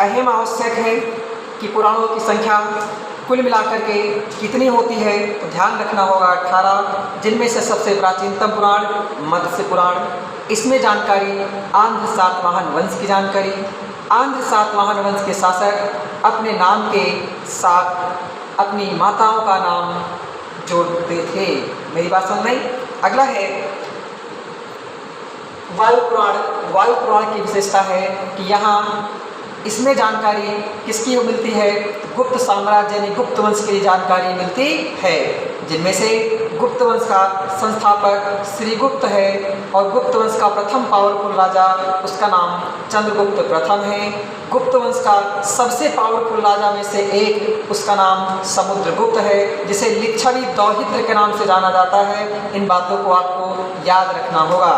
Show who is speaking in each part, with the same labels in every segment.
Speaker 1: अहम आवश्यक है कि पुराणों की संख्या कुल मिलाकर के कितनी होती है, तो ध्यान रखना होगा 18, जिनमें से सबसे प्राचीनतम पुराण मत्स्य पुराण। इसमें जानकारी आंध्र सातवाहन वंश की जानकारी। आंध्र सातवाहन वंश के शासक अपने नाम के साथ अपनी माताओं का नाम जोड़ते थे। मेरी बात समझ में? अगला है वायु पुराण। वायु पुराण की विशेषता है कि यहाँ इसमें जानकारी किसकी मिलती है? गुप्त साम्राज्य यानी गुप्त वंश की जानकारी मिलती है, जिनमें से गुप्त वंश का संस्थापक श्रीगुप्त है और गुप्त वंश का प्रथम पावरफुल राजा, उसका नाम चंद्रगुप्त प्रथम है। गुप्त वंश का सबसे पावरफुल राजा में से एक, उसका नाम समुद्रगुप्त है, जिसे लिच्छवी दौहित्र के नाम से जाना जाता है। इन बातों को आपको याद रखना होगा।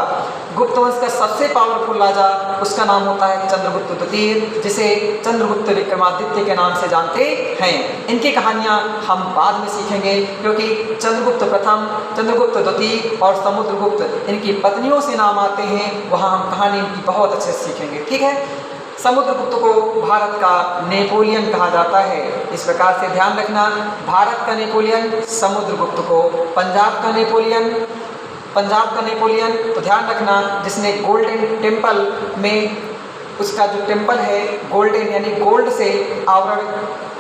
Speaker 1: गुप्त वंश का सबसे पावरफुल राजा, उसका नाम होता है चंद्रगुप्त द्वितीय, जिसे चंद्रगुप्त विक्रमादित्य के नाम से जानते हैं। इनकी कहानियाँ हम बाद में सीखेंगे, क्योंकि चंद्रगुप्त प्रथम, चंद्रगुप्त द्वितीय और समुद्रगुप्त इनकी पत्नियों से नाम आते हैं। वहाँ हम कहानी इनकी बहुत अच्छे से सीखेंगे। ठीक है। समुद्रगुप्त को भारत का नेपोलियन कहा जाता है। इस प्रकार से ध्यान रखना, भारत का नेपोलियन, समुद्रगुप्त को पंजाब का नेपोलियन, पंजाब का नेपोलियन। तो ध्यान रखना, जिसने गोल्डन टेम्पल में, उसका जो टेम्पल है गोल्डन यानी गोल्ड से आवरण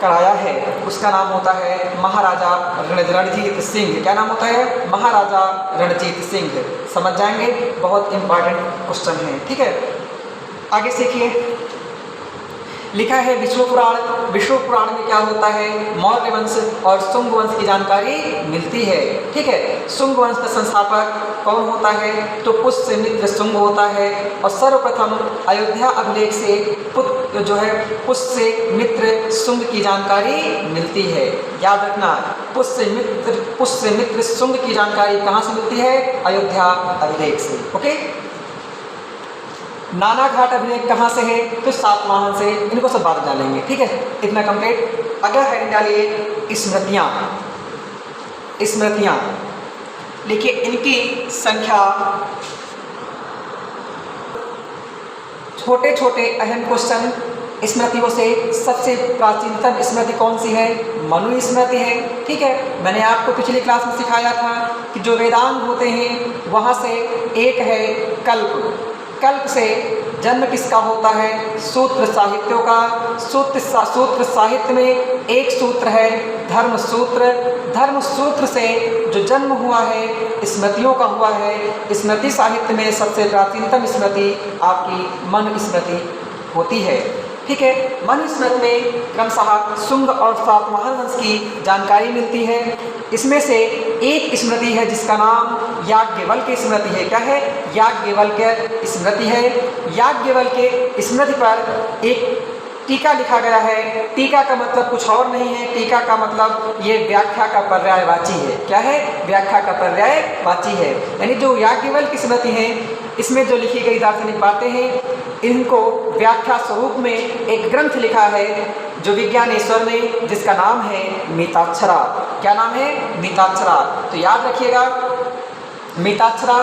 Speaker 1: कराया है, उसका नाम होता है महाराजा रणजीत सिंह। क्या नाम होता है? महाराजा रणजीत सिंह। समझ जाएंगे, बहुत इंपॉर्टेंट क्वेश्चन है। ठीक है, आगे सीखिए। लिखा है विष्णु पुराण। विष्णु पुराण में क्या होता है? मौर्य वंश और शुंग वंश की जानकारी मिलती है। ठीक है। शुंग वंश का संस्थापक कौन होता है? तो पुष्यमित्र शुंग होता है। और सर्वप्रथम अयोध्या अभिलेख से पुष्यमित्र शुंग की जानकारी मिलती है। याद रखना, पुष्यमित्र शुंग की जानकारी कहाँ से मिलती है? अयोध्या अभिलेख से। ओके। नाना घाट अभिलेख कहाँ से है? तो सातवाहन से। इनको सब बात डालेंगे। ठीक है, इतना कंप्लीट। अगला हेडिंग डालिए स्मृतियाँ। स्मृतियाँ लिखिए, इनकी संख्या। छोटे छोटे अहम क्वेश्चन। स्मृतियों से सबसे प्राचीनतम स्मृति कौन सी है? मनु स्मृति है। ठीक है, मैंने आपको पिछली क्लास में सिखाया था कि जो वेदांग होते हैं वहाँ से एक है कल्प। कल्प से जन्म किसका होता है? सूत्र साहित्यों का। सूत्र साहित्य में एक सूत्र है धर्म सूत्र। धर्म सूत्र से जो जन्म हुआ है स्मृतियों का हुआ है। स्मृति साहित्य में सबसे प्राचीनतम स्मृति आपकी मनु स्मृति होती है। ठीक है, मनु स्मृति में क्रमशः शुंग और सातवाहन वंश की जानकारी मिलती है। इसमें से एक स्मृति है जिसका नाम याज्ञवल्क्य स्मृति है। क्या है? याज्ञवल्क्य स्मृति है। याज्ञवल्क्य स्मृति पर एक टीका लिखा गया है। टीका का मतलब कुछ और नहीं है, टीका का मतलब ये व्याख्या का पर्यायवाची है। क्या है? व्याख्या का पर्यायवाची है। यानी जो याज्ञवल्क्य स्मृति है, इसमें जो लिखी गई दार्शनिक बातें हैं, इनको व्याख्या स्वरूप में एक ग्रंथ लिखा है जो विज्ञानेश्वर ने, जिसका नाम है मिताक्षरा। क्या नाम है? मिताक्षरा। तो याद रखिएगा, मिताक्षरा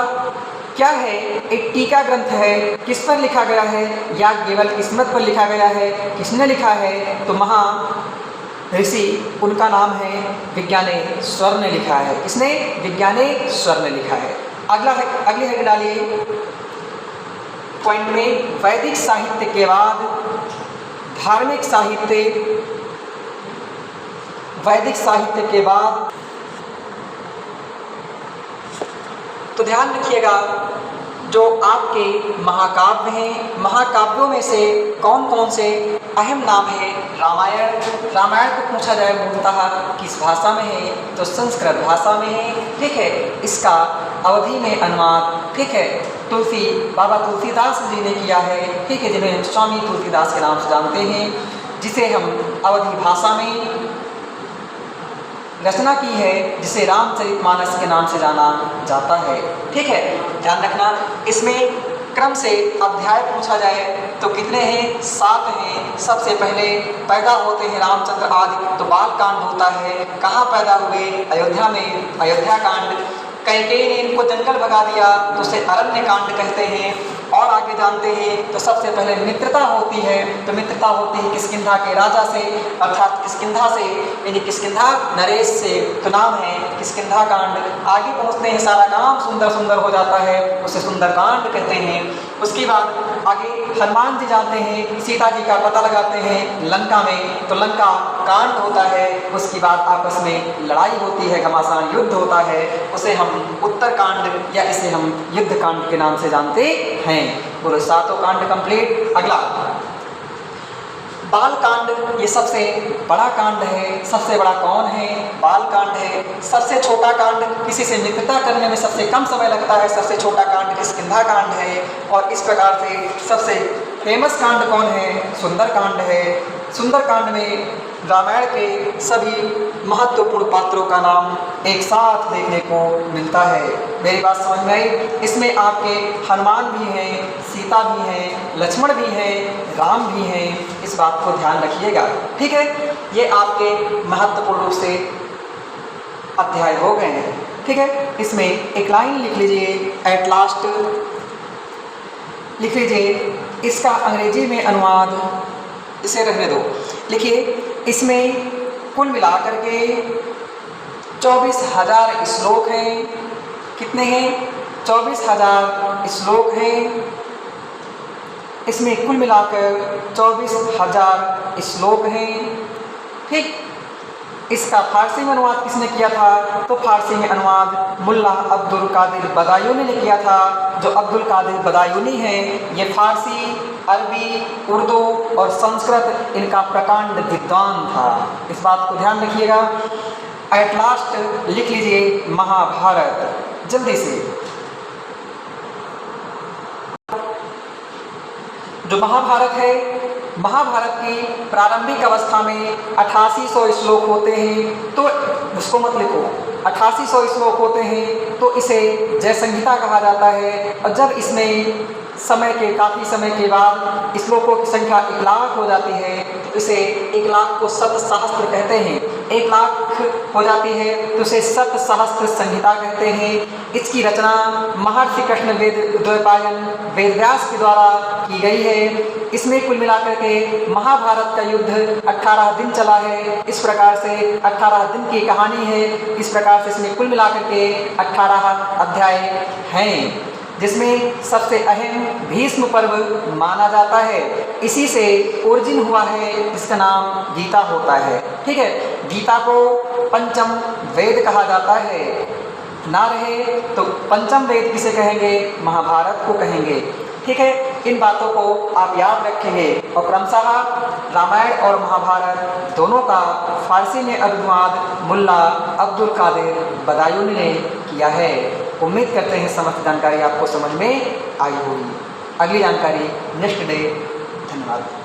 Speaker 1: क्या है? एक टीका ग्रंथ है। किस पर लिखा गया है? याज्ञवल्क्य स्मृति पर लिखा गया है। किसने लिखा है? तो महा ऋषि, उनका नाम है विज्ञानेश्वर ने लिखा है। किसने? विज्ञानेश्वर ने लिखा है। अगली हेडिंग डालिए पॉइंट में, वैदिक साहित्य के बाद धार्मिक साहित्य। वैदिक साहित्य के बाद तो ध्यान रखिएगा, जो आपके महाकाव्य हैं, महाकाव्यों में से कौन कौन से अहम नाम है? रामायण। रामायण को पूछा जाए मूलतः किस भाषा में है? तो संस्कृत भाषा में है। ठीक है, इसका अवधि में अनुवाद, ठीक है, बाबा तुलसीदास जी ने किया है। ठीक है, जिन्हें स्वामी तुलसीदास के नाम से जानते हैं, जिसे हम अवधी भाषा में रचना की है, जिसे रामचरितमानस के नाम से जाना जाता है। ठीक है, ध्यान रखना, इसमें क्रम से अध्याय पूछा जाए तो कितने हैं? 7 हैं। सबसे पहले पैदा होते हैं रामचंद्र आदि, तो बाल कांड होता है। कहाँ पैदा हुए? अयोध्या में, अयोध्या कांड। कैकेयी ने इनको जंगल भगा दिया तो उसे अरण्य कांड कहते हैं। और आगे आगे जानते हैं तो सबसे पहले मित्रता होती है। तो मित्रता होती है किष्किंधा के राजा से, अर्थात किष्किंधा से, यानी किष्किंधा नरेश से। तो नाम है किष्किंधा कांड। आगे पहुँचते हैं, सारा काम सुंदर सुंदर हो जाता है, उसे सुंदर कांड कहते हैं। उसके बाद आगे हनुमान जी जाते हैं, सीता जी का पता लगाते हैं लंका में, तो लंका कांड होता है। उसके बाद आपस में लड़ाई होती है, घमासान युद्ध होता है, उसे हम उत्तर कांड या इसे हम युद्ध कांड के नाम से जानते हैं। बोलो, सातों कांड कंप्लीट। अगला बाल कांड, ये सबसे बड़ा कांड है। सबसे बड़ा कौन है? बाल कांड है। सबसे छोटा कांड, किसी से मित्रता करने में सबसे कम समय लगता है, सबसे छोटा कांड किष्किंधा कांड है। और इस प्रकार से सबसे फेमस कांड कौन है? सुंदर कांड है। सुंदर कांड में रामायण के सभी महत्वपूर्ण पात्रों का नाम एक साथ देखने को मिलता है। मेरी बात समझ में आई? इसमें आपके हनुमान भी हैं, सीता भी हैं, लक्ष्मण भी हैं, राम भी हैं। इस बात को ध्यान रखिएगा, ठीक है। ये आपके महत्वपूर्ण रूप से अध्याय हो गए हैं, ठीक है। इसमें एक लाइन लिख लीजिए, एट लास्ट लिख लीजिए। इसका अंग्रेजी में अनुवाद इसे रहने दो, लिखिए। इसमें कुल मिलाकर के 24,000 श्लोक हैं। कितने हैं? 24,000 श्लोक हैं। इसमें कुल मिलाकर 24,000 श्लोक हैं, ठीक। इसका फारसी में अनुवाद किसने किया था? तो फारसी में अनुवाद मुल्ला अब्दुल कादिर बदायूनी ने किया था। जो अब्दुल कादिर बदायूनी हैं, ये फारसी, अरबी, उर्दू और संस्कृत इनका प्रकांड विद्वान था। इस बात को ध्यान रखिएगा। एट लास्ट लिख लीजिए महाभारत, जल्दी से। जो महाभारत है, महाभारत की प्रारंभिक अवस्था में 8800 श्लोक होते हैं। तो उसको मत लिखो, 8800 श्लोक होते हैं, तो इसे जय संहिता कहा जाता है। और जब इसमें काफ़ी समय के बाद श्लोकों की संख्या 1 लाख हो जाती है, तो इसे 1 लाख को शत सहस्त्र कहते हैं। 1 लाख हो जाती है तो इसे शत सहस्त्र संहिता कहते हैं। इसकी रचना महर्षि कृष्ण द्वैपायन वेदव्यास के द्वारा की गई है। इसमें कुल मिलाकर के महाभारत का युद्ध 18 दिन चला है। इस प्रकार से 18 दिन की कहानी है। इस प्रकार से इसमें कुल मिलाकर के 18 अध्याय हैं, जिसमें सबसे अहम भीष्म पर्व माना जाता है। इसी से ओरिजिन हुआ है, जिसका नाम गीता होता है, ठीक है। गीता को पंचम वेद कहा जाता है। ना रहे तो पंचम वेद किसे कहेंगे? महाभारत को कहेंगे, ठीक है। इन बातों को आप याद रखेंगे। और क्रमशः रामायण और महाभारत दोनों का फारसी में अनुवाद मुल्ला अब्दुल कादिर बदायूनी ने किया है। उम्मीद करते हैं समस्त जानकारी आपको समझ में आई होगी। अगली जानकारी नेक्स्ट डे। धन्यवाद।